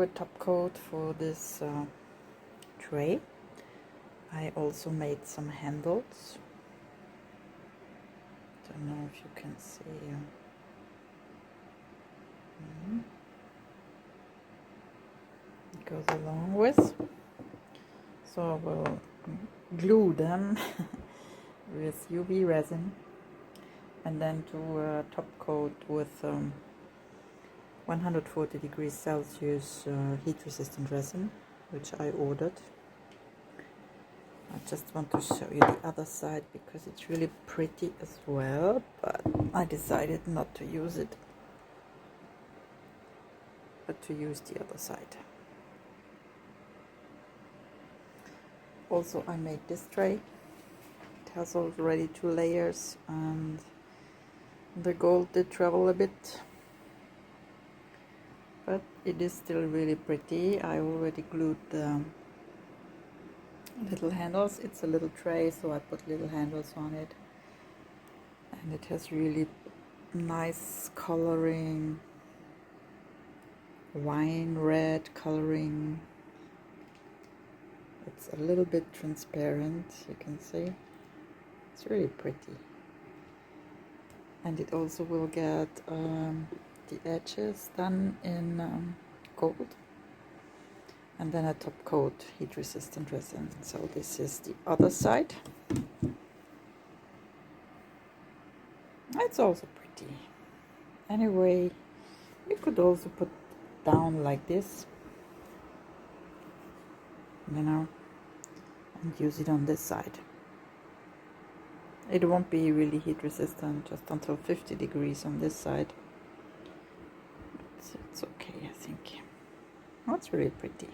a top coat for this tray. I also made some handles. Don't know if you can see. It goes along with. So I will glue them with UV resin and then do a top coat with 140 degrees Celsius heat resistant resin, which I ordered. I just want to show you the other side because it's really pretty as well, but I decided not to use it, but to use the other side. Also, I made this tray. It has already 2 layers and the gold did travel a bit, but it is still really pretty. I already glued the little handles. It's a little tray, so I put little handles on it, and it has really nice coloring, wine red coloring. It's a little bit transparent, you can see. It's really pretty. And it also will get the edges done in gold, and then a top coat heat resistant resin. So this is the other side. It's also pretty. Anyway, you could also put down like this, you know, and use it on this side. It won't be really heat resistant, just until 50 degrees on this side. It's okay, I think. That's really pretty.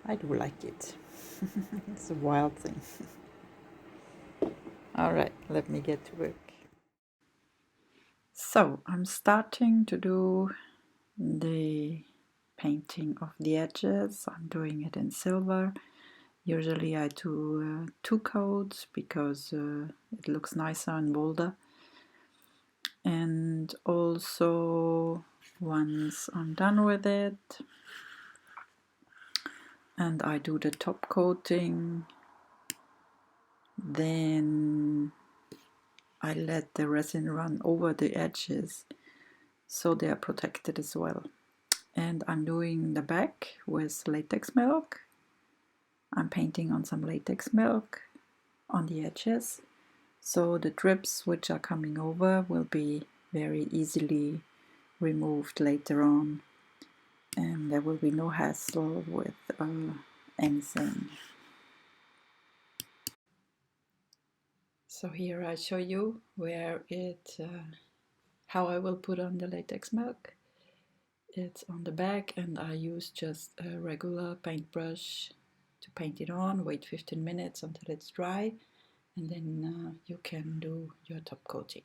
I do like it. It's a wild thing. Alright, let me get to work. So, I'm starting to do the painting of the edges. I'm doing it in silver. Usually I do 2 coats because it looks nicer and bolder. And also, once I'm done with it and I do the top coating, then I let the resin run over the edges so they are protected as well. And I'm doing the back with latex milk. I'm painting on some latex milk on the edges, so the drips which are coming over will be very easily removed later on, and there will be no hassle with anything. So here I show you where how I will put on the latex milk. It's on the back, and I use just a regular paintbrush to paint it on, wait 15 minutes until it's dry, and then you can do your top coating.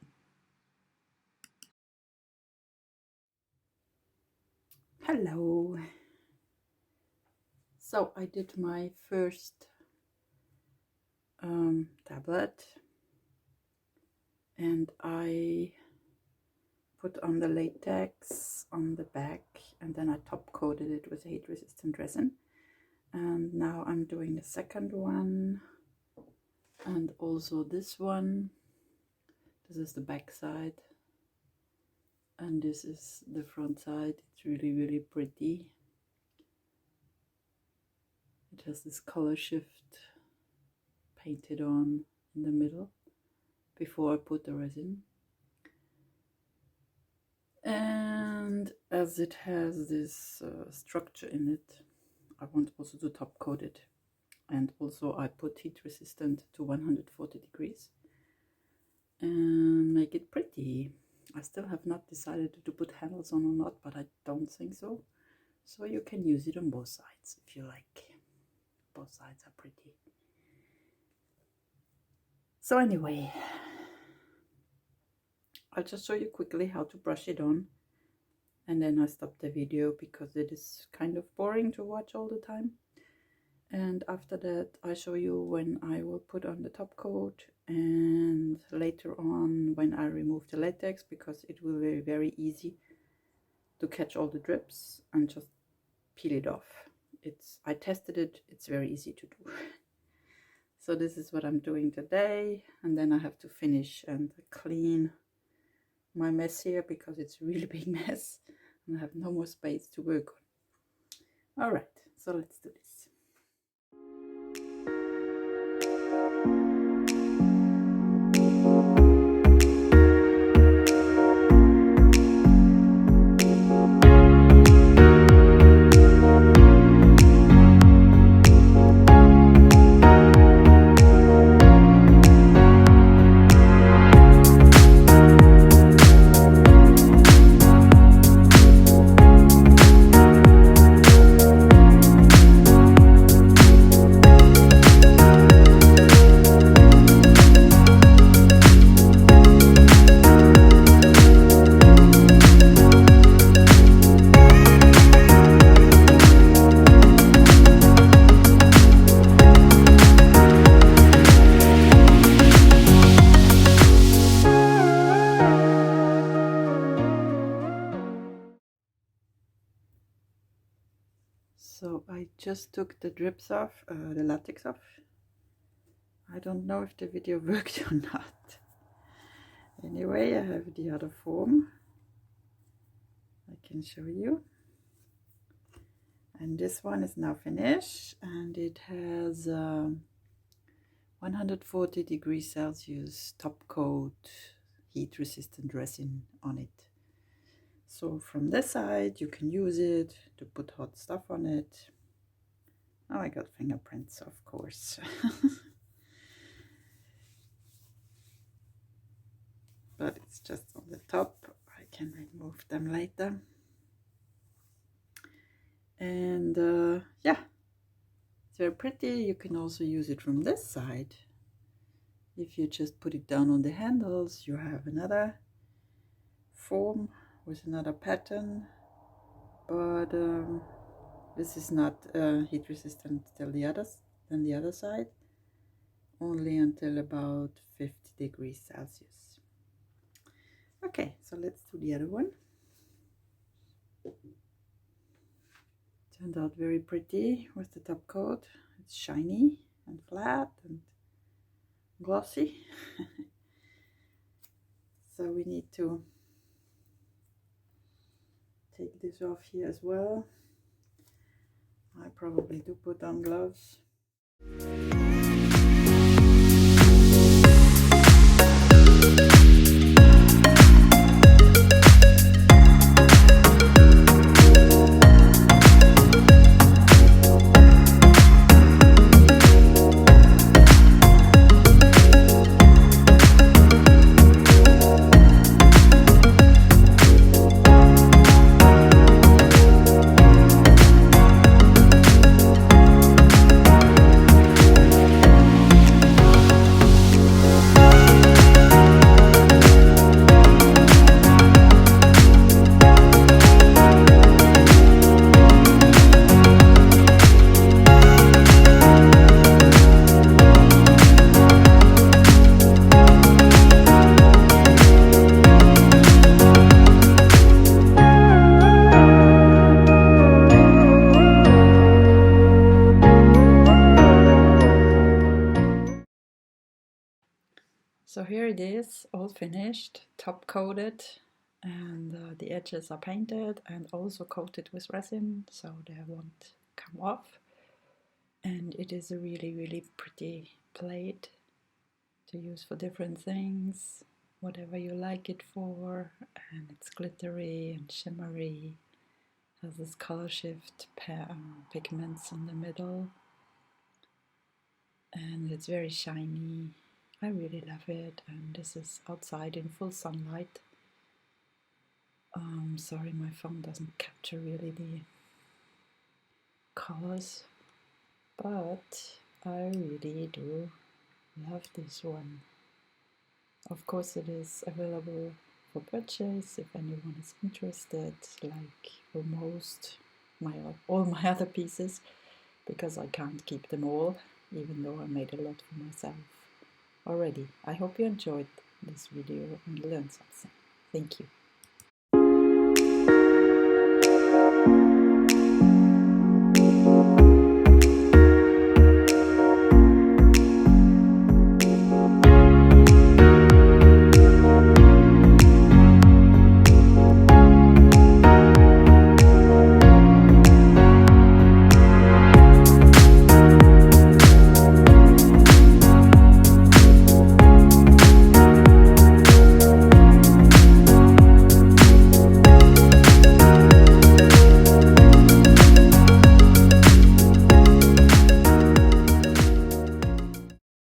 Hello! So I did my first tablet, and I put on the latex on the back, and then I top coated it with heat resistant resin. And now I'm doing the second one, and also this one. This is the back side, and this is the front side. It's really pretty. It has this color shift painted on in the middle before I put the resin. And as it has this structure in it, I want also to top coat it. And also I put heat resistant to 140 degrees and make it pretty. I still have not decided to put handles on or not, but I don't think so. So you can use it on both sides if you like. Both sides are pretty. So anyway, I'll just show you quickly how to brush it on, and then I stop the video because it is kind of boring to watch all the time. And after that I show you when I will put on the top coat, and later on when I remove the latex, because it will be very easy to catch all the drips and just peel it off. I tested it, it's very easy to do. So this is what I'm doing today, and then I have to finish and clean my mess here because it's a really big mess and I have no more space to work on. Alright, so let's do this. So I just took the drips off, the latex off. I don't know if the video worked or not. Anyway, I have the other foam. I can show you. And this one is now finished, and it has 140 degrees Celsius top coat heat resistant resin on it. So from this side you can use it to put hot stuff on it. Oh, I got fingerprints, of course. But it's just on the top. I can remove them later. And yeah, it's very pretty. You can also use it from this side. If you just put it down on the handles, you have another foam with another pattern, but this is not heat resistant than the other side, only until about 50 degrees Celsius. Okay, so let's do the other one. Turned out very pretty with the top coat. It's shiny and flat and glossy. So we need to take this off here as well. I probably do put on gloves. So here it is, all finished, top coated, and the edges are painted and also coated with resin, so they won't come off. And it is a really pretty plate to use for different things, whatever you like it for. And it's glittery and shimmery, has this color shift pigments in the middle, and it's very shiny. I really love it, and this is outside in full sunlight. Sorry, my phone doesn't capture really the colors, but I really do love this one. Of course, it is available for purchase if anyone is interested, like all my other pieces, because I can't keep them all, even though I made a lot for myself already. I hope you enjoyed this video and learned something. Thank you.